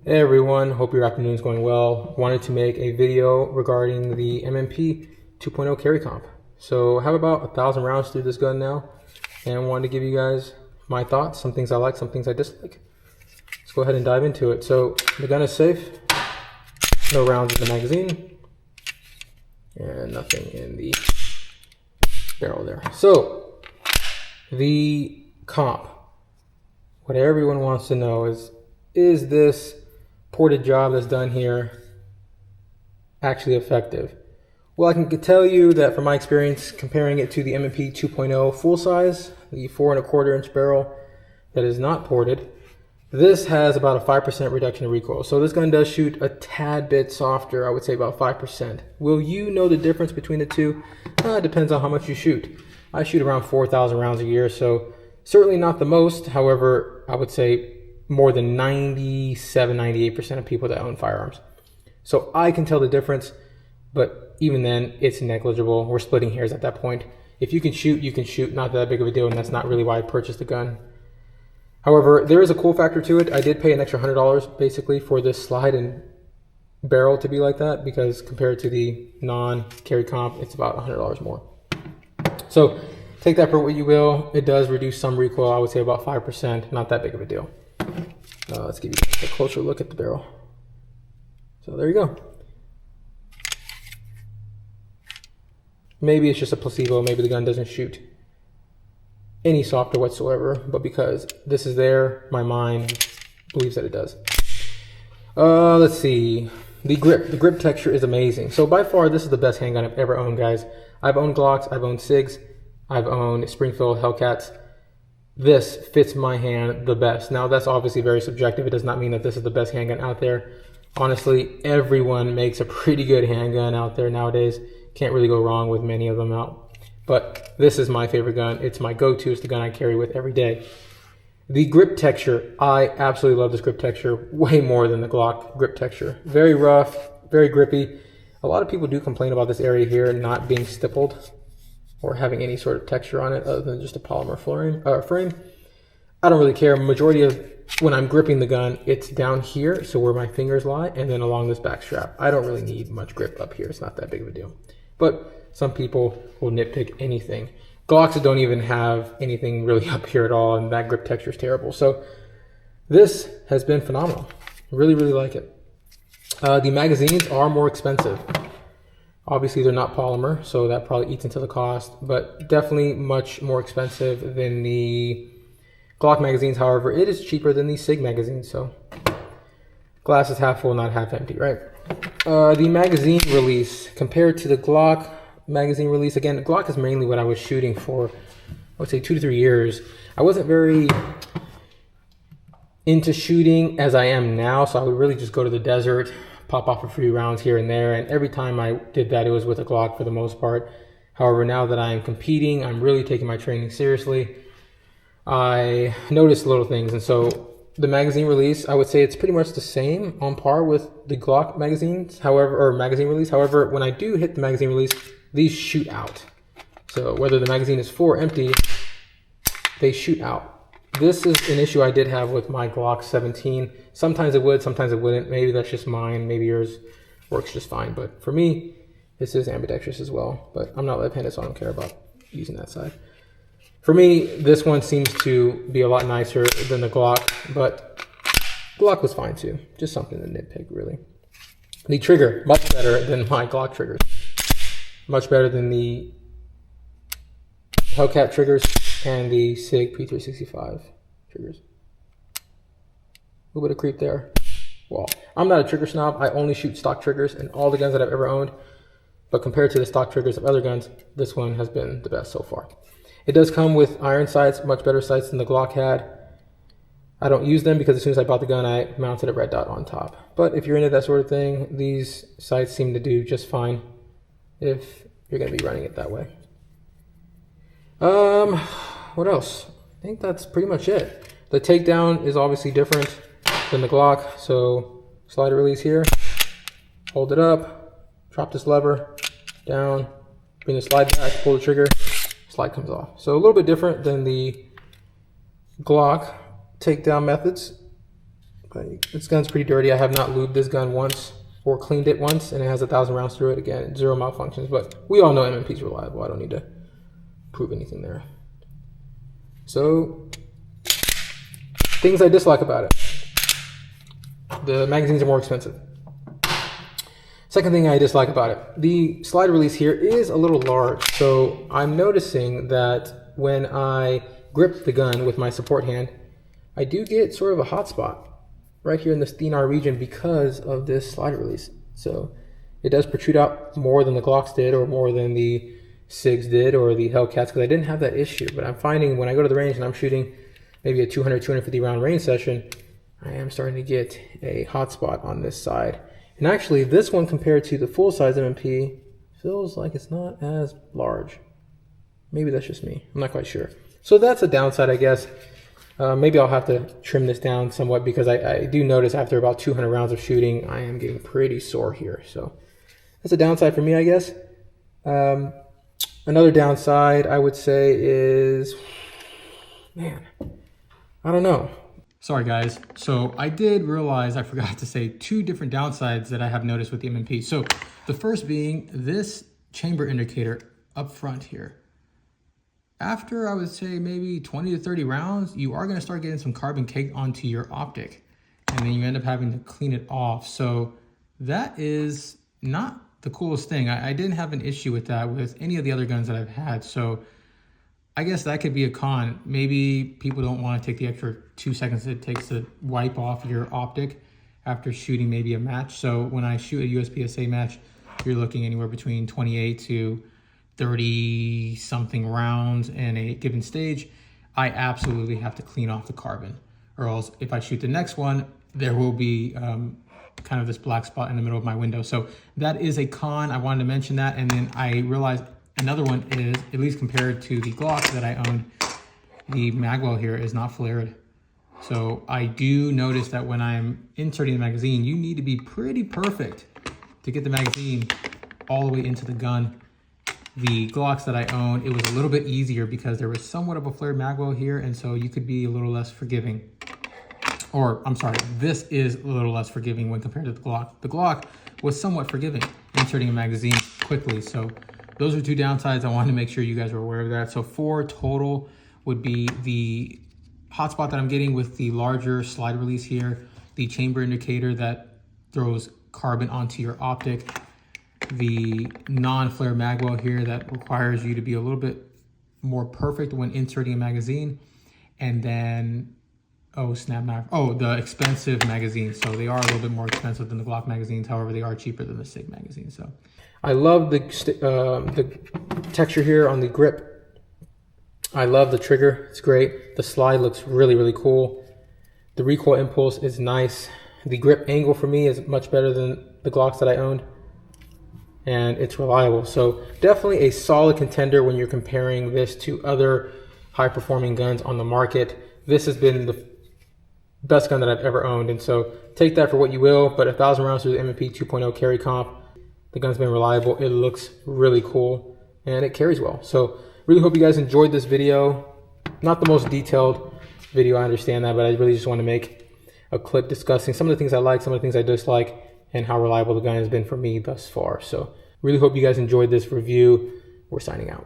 Hey everyone, hope your afternoon is going well. Wanted to make a video regarding the MMP 2.0 carry comp. So I have about 1,000 rounds through this gun now, and wanted to give you guys my thoughts, some things I like, some things I dislike. Let's go ahead and dive into it. So the gun is safe, no rounds in the magazine, and nothing in the barrel there. So the comp, what everyone wants to know is this ported job that's done here actually effective? Well, I can tell you that from my experience comparing it to the MMP 2.0 full size, the 4¼ inch barrel that is not ported, this has about a 5% reduction in recoil. So this gun does shoot a tad bit softer, I would say about 5%. Will you know the difference between the two? It depends on how much you shoot. I shoot around 4,000 rounds a year, so certainly not the most. However, I would say more than 97-98% of people that own firearms. So I can tell the difference, but even then, it's negligible. We're splitting hairs at that point. If you can shoot, you can shoot. Not that big of a deal, and that's not really why I purchased the gun. However, there is a cool factor to it. I did pay an extra $100 basically for this slide and barrel to be like that, because compared to the non-carry comp, it's about $100 more. So take that for what you will. It does reduce some recoil, I would say about 5%, not that big of a deal. Let's give you a closer look at the barrel. So there you go. Maybe it's just a placebo. Maybe the gun doesn't shoot any softer whatsoever, but because this is there, my mind believes that it does. Let's see. The grip texture is amazing. So by far, this is the best handgun I've ever owned, guys. I've owned Glocks, I've owned SIGs, I've owned Springfield Hellcats. This fits my hand the best. Now, that's obviously very subjective. It does not mean that this is the best handgun out there. Honestly, everyone makes a pretty good handgun out there nowadays. Can't really go wrong with many of them out. But this is my favorite gun. It's my go-to. It's the gun I carry with every day. The grip texture, I absolutely love this grip texture way more than the Glock grip texture. Very rough, very grippy. A lot of people do complain about this area here not being stippled or having any sort of texture on it other than just a polymer frame. I don't really care. Majority of when I'm gripping the gun, it's down here, so where my fingers lie, and then along this back strap. I don't really need much grip up here. It's not that big of a deal. But some people will nitpick anything. Glocks don't even have anything really up here at all, and that grip texture is terrible. So this has been phenomenal. Really, really like it. The magazines are more expensive. Obviously, they're not polymer, so that probably eats into the cost, but definitely much more expensive than the Glock magazines. However, it is cheaper than the SIG magazines, so glass is half full, not half empty, right? The magazine release compared to the Glock magazine release, again, the Glock is mainly what I was shooting for, I would say 2 to 3 years. I wasn't very into shooting as I am now, so I would really just go to the desert, pop off a few rounds here and there, and every time I did that, it was with a Glock for the most part. However, now that I'm competing, I'm really taking my training seriously. I noticed little things, and so the magazine release, I would say it's pretty much the same, on par with the Glock magazines, or magazine release. However, when I do hit the magazine release, these shoot out. So whether the magazine is full or empty, they shoot out. This is an issue I did have with my Glock 17. Sometimes it would, sometimes it wouldn't. Maybe that's just mine. Maybe yours works just fine. But for me, this is ambidextrous as well. But I'm not left-handed, so I don't care about using that side. For me, this one seems to be a lot nicer than the Glock, but Glock was fine too. Just something to nitpick, really. The trigger, much better than my Glock triggers. Much better than the Hellcat triggers and the SIG P365 triggers. A little bit of creep there. Well, I'm not a trigger snob. I only shoot stock triggers in all the guns that I've ever owned. But compared to the stock triggers of other guns, this one has been the best so far. It does come with iron sights, much better sights than the Glock had. I don't use them because as soon as I bought the gun, I mounted a red dot on top. But if you're into that sort of thing, these sights seem to do just fine if you're going to be running it that way. What else? I think that's pretty much it. The takedown is obviously different than the Glock. So slide release here, hold it up, drop this lever down, bring the slide back, pull the trigger, slide comes off. So a little bit different than the Glock takedown methods. This gun's pretty dirty. I have not lubed this gun once or cleaned it once, and it has 1,000 rounds through it. Again, 0 malfunctions, but we all know M&P is reliable. I don't need to prove anything there. So, things I dislike about it. The magazines are more expensive. Second thing I dislike about it, the slide release here is a little large. So I'm noticing that when I grip the gun with my support hand, I do get sort of a hot spot right here in the thenar region because of this slide release. So it does protrude out more than the Glocks did, or more than the SIGs did, or the Hellcats, because I didn't have that issue. But I'm finding when I go to the range and I'm shooting maybe a 200, 250 round range session, I am starting to get a hot spot on this side. And actually, this one compared to the full-size M&P feels like it's not as large. Maybe that's just me. I'm not quite sure. So that's a downside, I guess. Maybe I'll have to trim this down somewhat, because I do notice after about 200 rounds of shooting, I am getting pretty sore here. So that's a downside for me, I guess. Another downside, I would say, is, man, I don't know. Sorry guys, so I did realize I forgot to say 2 different downsides that I have noticed with the M&P. So the first being this chamber indicator up front here. After, I would say, maybe 20 to 30 rounds, you are gonna start getting some carbon caked onto your optic, and then you end up having to clean it off. So that is not the coolest thing. I didn't have an issue with that with any of the other guns that I've had. So I guess that could be a con. Maybe people don't want to take the extra 2 seconds it takes to wipe off your optic after shooting maybe a match. So when I shoot a USPSA match, you're looking anywhere between 28 to 30 something rounds in a given stage. I absolutely have to clean off the carbon, or else if I shoot the next one, there will be kind of this black spot in the middle of my window. So that is a con. I wanted to mention that. And then I realized another one is, at least compared to the Glock that I own, the magwell here is not flared. So I do notice that when I'm inserting the magazine, you need to be pretty perfect to get the magazine all the way into the gun. The Glocks that I own, it was a little bit easier because there was somewhat of a flared magwell here, and so you could be a little less forgiving. Or, I'm sorry, this is a little less forgiving when compared to the Glock. The Glock was somewhat forgiving, inserting a magazine quickly. So those are 2 downsides. I wanted to make sure you guys are aware of that. So 4 total would be the hotspot that I'm getting with the larger slide release here, the chamber indicator that throws carbon onto your optic, the non-flare magwell here that requires you to be a little bit more perfect when inserting a magazine, and then, the expensive magazines. So they are a little bit more expensive than the Glock magazines. However, they are cheaper than the SIG magazine. So I love the texture here on the grip. I love the trigger. It's great. The slide looks really, really cool. The recoil impulse is nice. The grip angle for me is much better than the Glocks that I owned, and it's reliable. So definitely a solid contender when you're comparing this to other high-performing guns on the market. This has been the best gun that I've ever owned, and so take that for what you will. But 1,000 rounds through the M&P 2.0 carry comp. The gun's been reliable. It looks really cool, and it carries well. So really hope you guys enjoyed this video. Not the most detailed video, I understand that, but I really just want to make a clip discussing some of the things I like, some of the things I dislike, and how reliable the gun has been for me thus far. So really hope you guys enjoyed this review. We're signing out.